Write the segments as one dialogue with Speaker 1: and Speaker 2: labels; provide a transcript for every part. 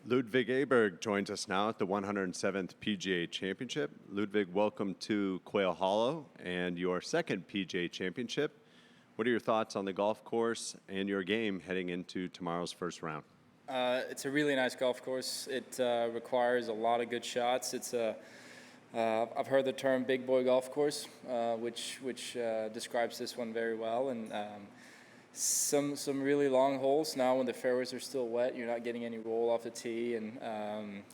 Speaker 1: Ludvig Åberg joins us now at the 107th PGA Championship. Ludvig, welcome to Quail Hollow and your second PGA Championship. What are your thoughts on the golf course and your game heading into tomorrow's first round?
Speaker 2: It's a really nice golf course. It requires a lot of good shots. I've heard the term big boy golf course, which describes this one very well. And some really long holes. Now when the fairways are still wet, you're not getting any roll off the tee, and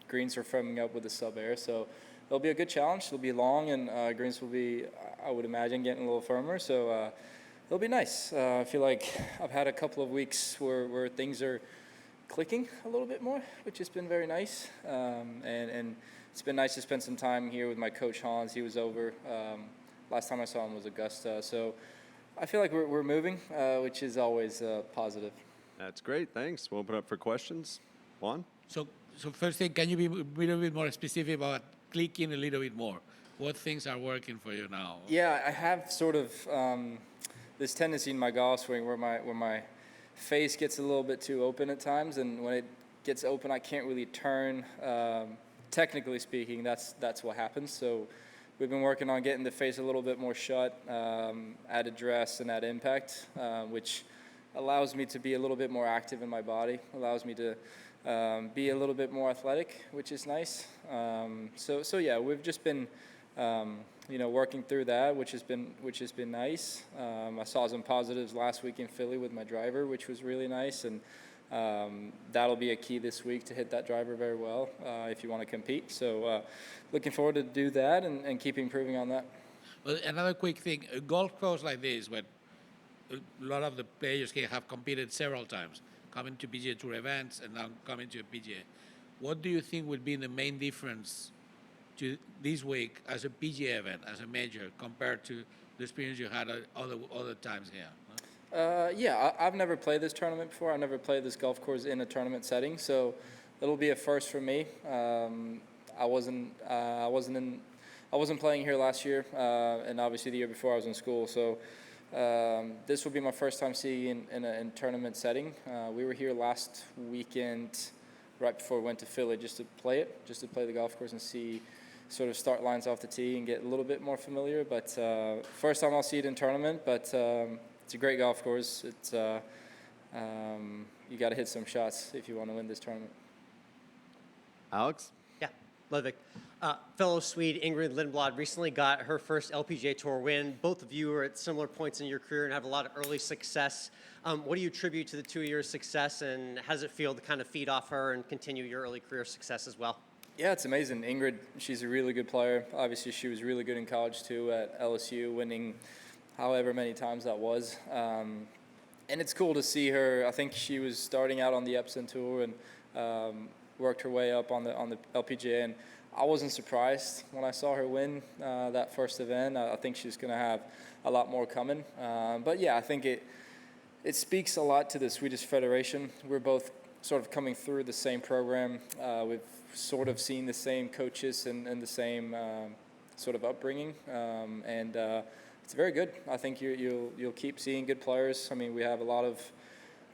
Speaker 2: greens are firming up with the sub-air. So it'll be a good challenge. It'll be long, and greens will be, I would imagine, getting a little firmer. So it'll be nice. I feel like I've had a couple of weeks where things are clicking a little bit more, which has been very nice. And it's been nice to spend some time here with my coach Hans. He was over. Last time I saw him was Augusta. So I feel like we're moving, which is always positive.
Speaker 1: That's great. Thanks. We'll open up for questions. Juan?
Speaker 3: So first thing, can you be a little bit more specific about clicking a little bit more? What things are working for you now?
Speaker 2: Yeah, I have sort of this tendency in my golf swing where my face gets a little bit too open at times, and when it gets open, I can't really turn. Technically speaking, that's what happens. So we've been working on getting the face a little bit more shut at address and at impact, which allows me to be a little bit more active in my body, allows me to be a little bit more athletic, which is nice. So yeah, we've just been working through that, which has been nice. I saw some positives last week in Philly with my driver, which was really nice, and that'll be a key this week to hit that driver very well if you want to compete. So looking forward to do that and keep improving on that.
Speaker 3: Well, another quick thing, a golf course like this, where a lot of the players here have competed several times, coming to PGA Tour events and now coming to a PGA. What do you think would be the main difference to this week as a PGA event, as a major, compared to the experience you had other times here?
Speaker 2: Yeah, I've never played this tournament before. I've never played this golf course in a tournament setting, so it'll be a first for me. I wasn't playing here last year, and obviously the year before I was in school. So this will be my first time seeing in a tournament setting. We were here last weekend, right before we went to Philly, just to play the golf course and see sort of start lines off the tee and get a little bit more familiar. But first time I'll see it in tournament, but it's a great golf course. It's you got to hit some shots if you want to win this tournament.
Speaker 1: Alex?
Speaker 4: Yeah, Ludvig. Fellow Swede Ingrid Lindblad recently got her first LPGA Tour win. Both of you are at similar points in your career and have a lot of early success. What do you attribute to the 2 years' success, and how does it feel to kind of feed off her and continue your early career success as well?
Speaker 2: Yeah, it's amazing. Ingrid, she's a really good player. Obviously, she was really good in college too at LSU, winning however many times that was. And it's cool to see her. I think she was starting out on the Epson Tour and worked her way up on the LPGA. And I wasn't surprised when I saw her win that first event. I think she's going to have a lot more coming. But yeah, I think it speaks a lot to the Swedish Federation. We're both sort of coming through the same program. We've sort of seen the same coaches and the same sort of upbringing. And it's very good. I think you'll keep seeing good players. I mean, we have a lot of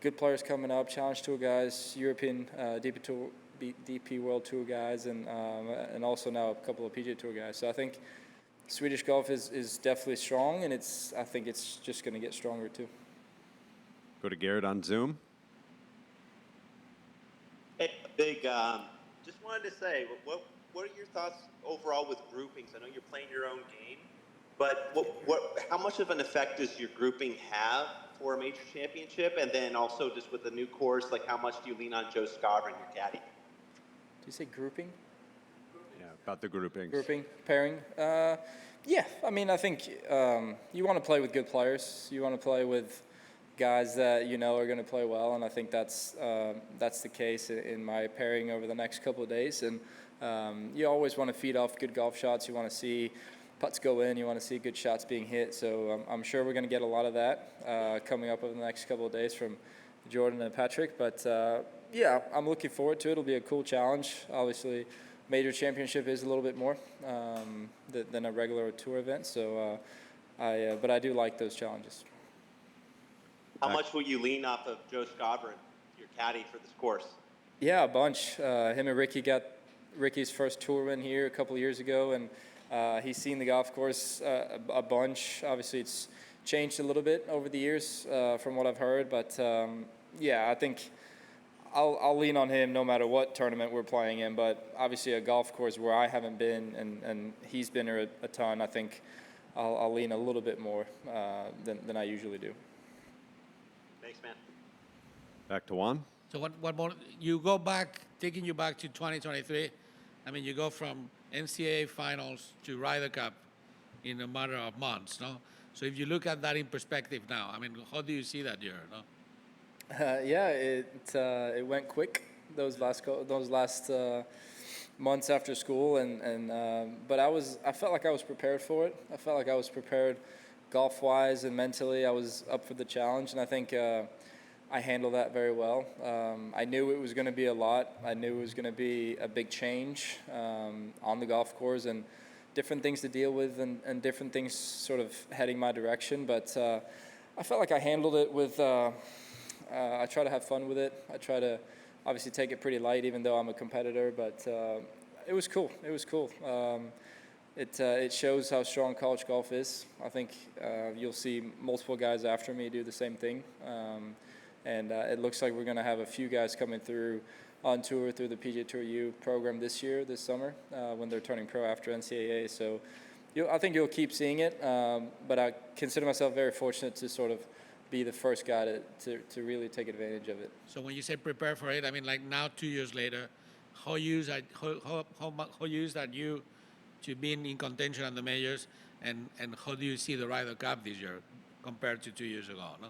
Speaker 2: good players coming up, Challenge Tour guys, European DP World Tour guys, and also now a couple of PGA Tour guys. So I think Swedish golf is definitely strong, and I think it's just going to get stronger too.
Speaker 1: Go to Garrett on Zoom.
Speaker 5: Hey, Big. Just wanted to say, what are your thoughts overall with groupings? I know you're playing your own game, but how much of an effect does your grouping have for a major championship? And then also just with the new course, like how much do you lean on Joe Scarborough and your caddy?
Speaker 2: Do you say grouping?
Speaker 1: Yeah, about the groupings.
Speaker 2: Grouping, pairing. Yeah, I mean, I think you want to play with good players. You want to play with guys that you know are going to play well, and I think that's the case in my pairing over the next couple of days. And you always want to feed off good golf shots. You want to see putts go in. You want to see good shots being hit. So I'm sure we're going to get a lot of that coming up over the next couple of days from Jordan and Patrick. But yeah, I'm looking forward to it. It'll be a cool challenge. Obviously, major championship is a little bit more than a regular tour event. So, but I do like those challenges.
Speaker 5: How much will you lean off of Joe Scarborough, your caddy, for this course?
Speaker 2: Yeah, a bunch. Him and Ricky got Ricky's first tour win here a couple of years ago, and he's seen the golf course a bunch. Obviously, it's changed a little bit over the years from what I've heard, but yeah, I think I'll lean on him no matter what tournament we're playing in. But obviously, a golf course where I haven't been and he's been here a ton, I think I'll lean a little bit more than I usually do.
Speaker 5: Thanks, man.
Speaker 1: Back to Juan.
Speaker 3: So what more? You go back, taking you back to 2023. I mean, you go from NCAA finals to Ryder Cup in a matter of months, no? So if you look at that in perspective now, I mean, how do you see that year, no?
Speaker 2: Yeah, it went quick those last months after school, but I felt like I was prepared for it. I felt like I was prepared golf-wise and mentally. I was up for the challenge, and I think I handled that very well. I knew it was going to be a lot. I knew it was going to be a big change on the golf course and different things to deal with and different things sort of heading my direction. But I felt like I handled it with, I try to have fun with it. I try to obviously take it pretty light, even though I'm a competitor, but it was cool. It was cool. It shows how strong college golf is. I think you'll see multiple guys after me do the same thing. And it looks like we're going to have a few guys coming through on tour through the PGA Tour U program this summer, when they're turning pro after NCAA. So I think you'll keep seeing it, but I consider myself very fortunate to sort of be the first guy to really take advantage of it.
Speaker 3: So when you say prepare for it, I mean, like now 2 years later, how used are you to being in contention on the majors, and how do you see the Ryder Cup this year compared to 2 years ago, no?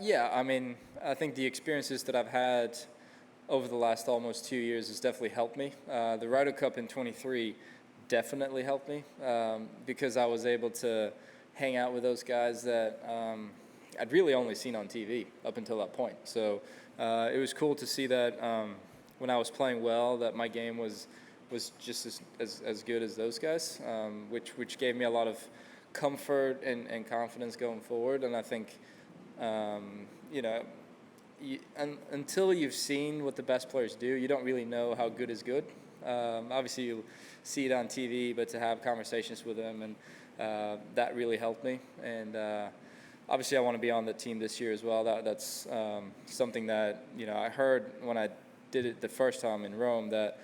Speaker 2: Yeah, I mean, I think the experiences that I've had over the last almost 2 years has definitely helped me. The Ryder Cup in 23 definitely helped me because I was able to hang out with those guys that I'd really only seen on TV up until that point. So it was cool to see that when I was playing well, that my game was just as good as those guys, which gave me a lot of comfort and confidence going forward. And I think until you've seen what the best players do, you don't really know how good is good. Obviously, you see it on TV, but to have conversations with them, and that really helped me. And obviously, I want to be on the team this year as well. That's something that I heard when I did it the first time in Rome, that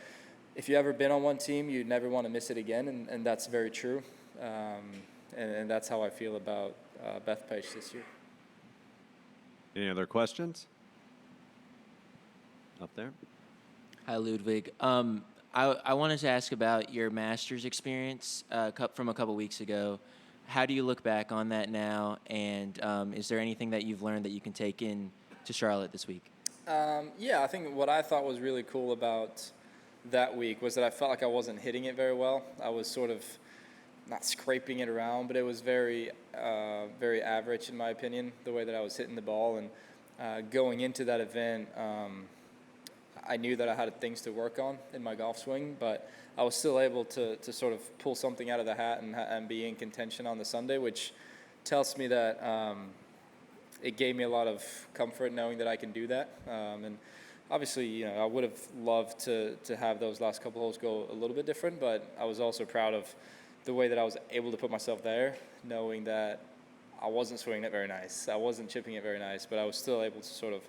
Speaker 2: if you ever been on one team, you never want to miss it again, and that's very true. And that's how I feel about Bethpage this year.
Speaker 1: Any other questions? Up there.
Speaker 6: Hi, Ludvig. I wanted to ask about your Masters experience from a couple weeks ago. How do you look back on that now? And is there anything that you've learned that you can take in to Charlotte this week?
Speaker 2: Yeah, I think what I thought was really cool about that week was that I felt like I wasn't hitting it very well. I was sort of not scraping it around, but it was very average in my opinion, the way that I was hitting the ball. And going into that event, I knew that I had things to work on in my golf swing, but I was still able to sort of pull something out of the hat and be in contention on the Sunday, which tells me that it gave me a lot of comfort knowing that I can do that. And obviously, I would have loved to have those last couple holes go a little bit different, but I was also proud of the way that I was able to put myself there, knowing that I wasn't swinging it very nice. I wasn't chipping it very nice, but I was still able to sort of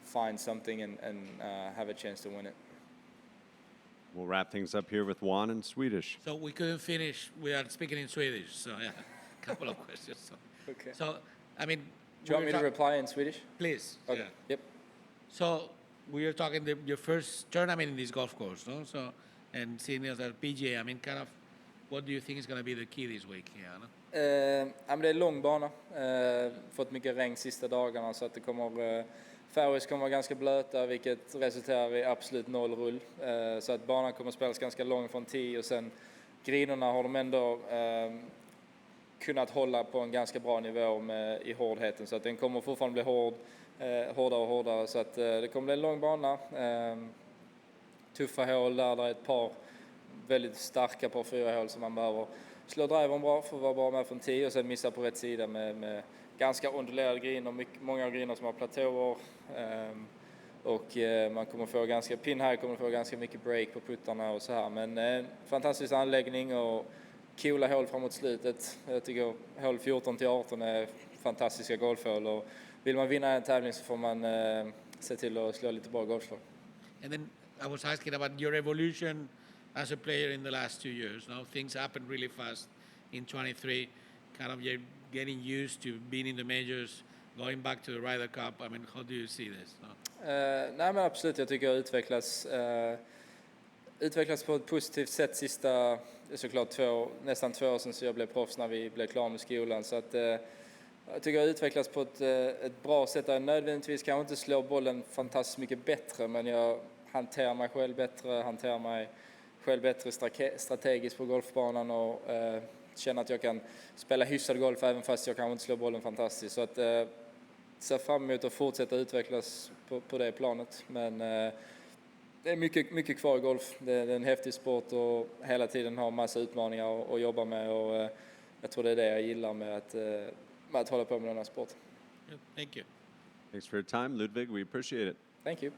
Speaker 2: find something and have a chance to win it.
Speaker 1: We'll wrap things up here with Juan in Swedish.
Speaker 3: So we couldn't finish. We are speaking in Swedish, so yeah, a couple of questions. So,
Speaker 2: Okay.
Speaker 3: so I mean,
Speaker 2: Do you want me to reply in Swedish?
Speaker 3: Please.
Speaker 2: Okay.
Speaker 3: Yeah.
Speaker 2: Yep.
Speaker 3: So we are talking your first tournament in this golf course, no? So and seeing as a PGA, I mean, kind of, what do you think is going to be the key this week here? No?
Speaker 2: Men det är lång bana. Fått mycket regn sista dagarna så att det kommer fairways kommer vara ganska blöta, vilket resulterar i absolut 0 rull. Så att banan kommer spelas ganska lång från 10 och sen grinerna har de ändå kunnat hålla på en ganska bra nivå i hårdheten, så att den kommer fortfarande bli hårdare och hårdare, så att det kommer bli en lång bana. Tuffa hål där är ett par väldigt starka par 4 hål som man behöver slå drivern bra för att vara bra med från 10 och sen missa på rätt sida med ganska ondulerade griner, många griner som har platåer. Och man kommer få ganska, pin här kommer få ganska mycket break på puttarna och så här. Men fantastisk anläggning och coola hål framåt slutet. Jag tycker hål 14 till 18 är fantastiska golfhål. Och vill man vinna en tävling så får man se till att slå lite bra golfslag.
Speaker 3: And then I was asking about your evolution as a player in the last 2 years. Now things happened really fast in 23. Kind of you're getting used to being in the majors, going back to the Ryder Cup. I mean, how do you see this? No?
Speaker 2: Nej men absolut, jag tycker jag utvecklats på ett positivt sätt sista, såklart nästan 2 år sedan så jag blev proffs när vi blev klara med skolan. Så att, jag tycker jag utvecklats på ett bra sätt. Jag nödvändigtvis kanske inte slår bollen fantastiskt mycket bättre, men jag hanterar mig själv bättre strategiskt på golfbanan och känner att jag kan spela hyfsad golf även fast jag kanske inte slår bollen fantastiskt. Så att ser fram emot att fortsätta utvecklas på det planet. Men det är mycket kvar i golf. Det är en häftig sport och hela tiden har massa utmaningar att jobba med. Och jag tror det är det jag gillar med att hålla på med den här sporten.
Speaker 3: Yeah, thank you.
Speaker 1: Thanks for your time, Ludvig. We appreciate it.
Speaker 2: Thank you.